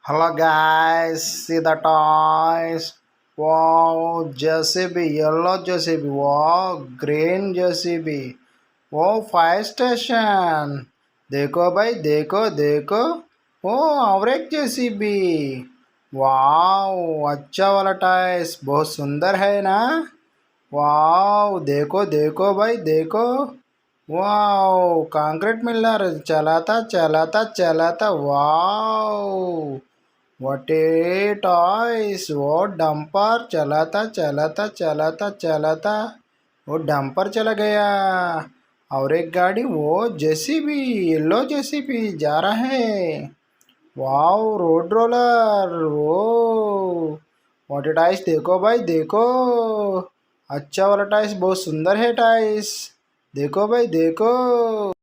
Hello guys, see the toys. Wow, JCB, yellow JCB. Wow, green JCB. Wow, fire station. देखो भाई, देखो देखो. ओ और एक JCB. वाओ, अच्छा वाला टाइस बहुत सुंदर है ना. वाओ, देखो देखो भाई देखो. वाओ, कंक्रीट मिलर चलाता चलाता चलाता. Wow, what A toys. वो डंपर चलाता चलाता चलाता चलाता. वो डंपर चला गया. और एक गाड़ी वो जेसीबी, येलो जेसीबी जा रहा है. Wow, road roller. वो व्हाट ए टाइस, देखो भाई देखो. अच्छा वाला टाइस बहुत सुंदर है टाइस. देखो भाई देखो.